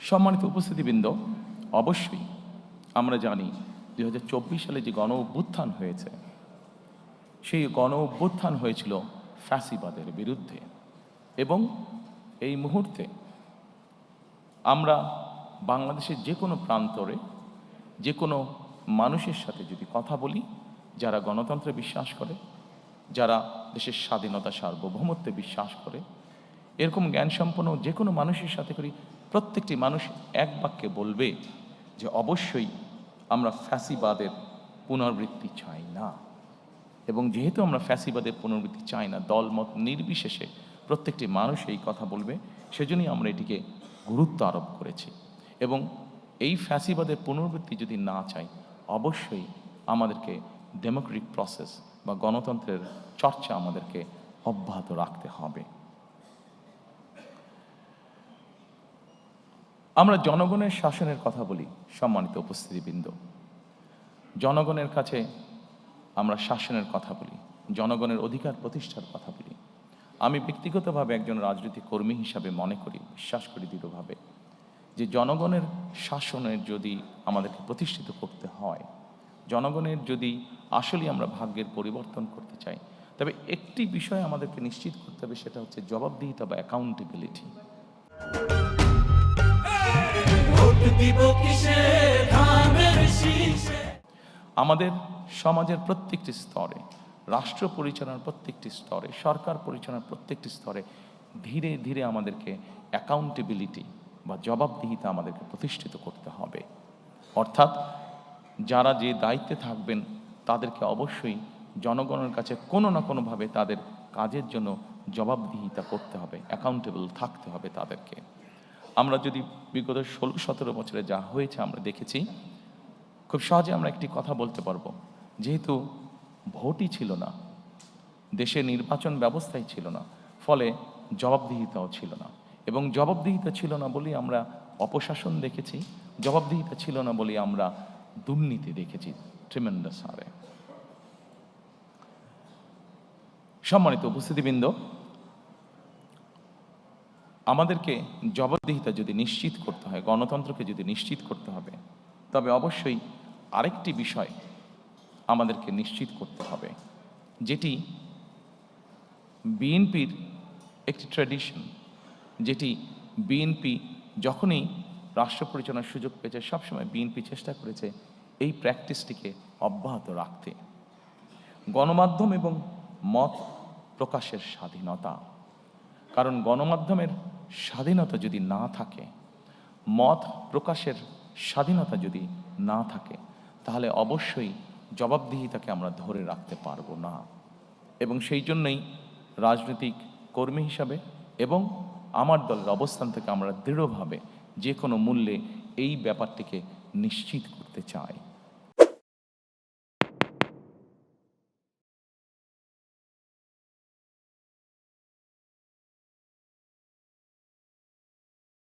সম্মানিত উপস্থিতিবৃন্দ, অবশ্যই আমরা জানি 2024 সালে যে গণ অভ্যুত্থান হয়েছে, সেই গণ অভ্যুত্থান হয়েছিল ফ্যাসিবাদের বিরুদ্ধে। এবং এই মুহূর্তে আমরা বাংলাদেশের যে কোনো প্রান্তরে যে কোনো মানুষের সাথে যদি কথা বলি, যারা গণতন্ত্রে বিশ্বাস করে, যারা দেশের স্বাধীনতা সার্বভৌমত্বে বিশ্বাস করে, এরকম জ্ঞানসম্পন্ন যে কোনো মানুষের সাথে করি, প্রত্যেকটি মানুষ এক বাক্যে বলবে যে অবশ্যই আমরা ফ্যাসিবাদের পুনরাবৃত্তি চাই না। এবং যেহেতু আমরা ফ্যাসিবাদের পুনরাবৃত্তি চাই না, দলমত নির্বিশেষে প্রত্যেকটি মানুষ এই কথা বলবে, সেজন্যই আমরা এটিকে গুরুত্ব আরোপ করেছি। এবং এই ফ্যাসিবাদের পুনরাবৃত্তি যদি না চাই, অবশ্যই আমাদেরকে ডেমোক্রেটিক প্রসেস বা গণতন্ত্রের চর্চা আমাদেরকে অব্যাহত রাখতে হবে। আমরা জনগণের শাসনের কথা বলি। সম্মানিত উপস্থিতিবৃন্দ, জনগণের কাছে আমরা শাসনের কথা বলি, জনগণের অধিকার প্রতিষ্ঠার কথা বলি। আমি ব্যক্তিগতভাবে একজন রাজনৈতিক কর্মী হিসাবে মনে করি, বিশ্বাস করি দৃঢ়ভাবে, যে জনগণের শাসনের যদি আমাদেরকে প্রতিষ্ঠিত করতে হয়, জনগণের যদি আসলে আমরা ভাগ্যের পরিবর্তন করতে চাই, তবে একটি বিষয় আমাদেরকে নিশ্চিত করতে হবে, সেটা হচ্ছে জবাবদিহিতা বা অ্যাকাউন্টেবিলিটি। আমাদের সমাজের প্রত্যেকটি স্তরে, রাষ্ট্র পরিচালনার প্রত্যেকটি স্তরে, সরকার পরিচালনার প্রত্যেকটি স্তরে ধীরে ধীরে আমাদেরকে অ্যাকাউন্টেবিলিটি বা জবাবদিহিতা আমাদেরকে প্রতিষ্ঠিত করতে হবে। অর্থাৎ যারা যে দায়িত্বে থাকবেন তাদেরকে অবশ্যই জনগণের কাছে কোনো না কোনোভাবে তাদের কাজের জন্য জবাবদিহিতা করতে হবে, অ্যাকাউন্টেবল থাকতে হবে তাদেরকে। আমরা যদি বিগত 16-17 বছরে যা হয়েছে আমরা দেখেছি, খুব সহজে আমরা একটি কথা বলতে পারবো, যেহেতু ভোটই ছিল না, দেশে নির্বাচন ব্যবস্থাই ছিল না, ফলে জবাবদিহিতাও ছিল না। এবং জবাবদিহিতা ছিল না বলেই আমরা অপশাসন দেখেছি, জবাবদিহিতা ছিল না বলেই আমরা দুর্নীতি দেখেছি ট্রিমেন্ডাস হারে। সম্মানিত উপস্থিতিবৃন্দ, আমাদেরকে জবাবদিহিতা যদি নিশ্চিত করতে হয়, গণতন্ত্রকে যদি নিশ্চিত করতে হবে, তবে অবশ্যই আরেকটি বিষয় আমাদেরকে নিশ্চিত করতে হবে, যেটি বিএনপির একটি ট্র্যাডিশন, যেটি বিএনপি যখনই রাষ্ট্র পরিচালনার সুযোগ পেয়েছে, সবসময় বিএনপি চেষ্টা করেছে এই প্র্যাকটিসটিকে অব্যাহত রাখতে। গণমাধ্যম এবং মত প্রকাশের স্বাধীনতা, কারণ গণমাধ্যমের স্বাধীনতা যদি না থাকে, মত প্রকাশের স্বাধীনতা যদি না থাকে, তাহলে অবশ্যই জবাবদিহিতাকে আমরা ধরে রাখতে পারবো না। এবং সেই জন্যই রাজনৈতিক কর্মী হিসাবে এবং আমার দলের অবস্থান থেকে আমরা দৃঢ়ভাবে যে কোনো মূল্যে এই ব্যাপারটিকে নিশ্চিত করতে চাই।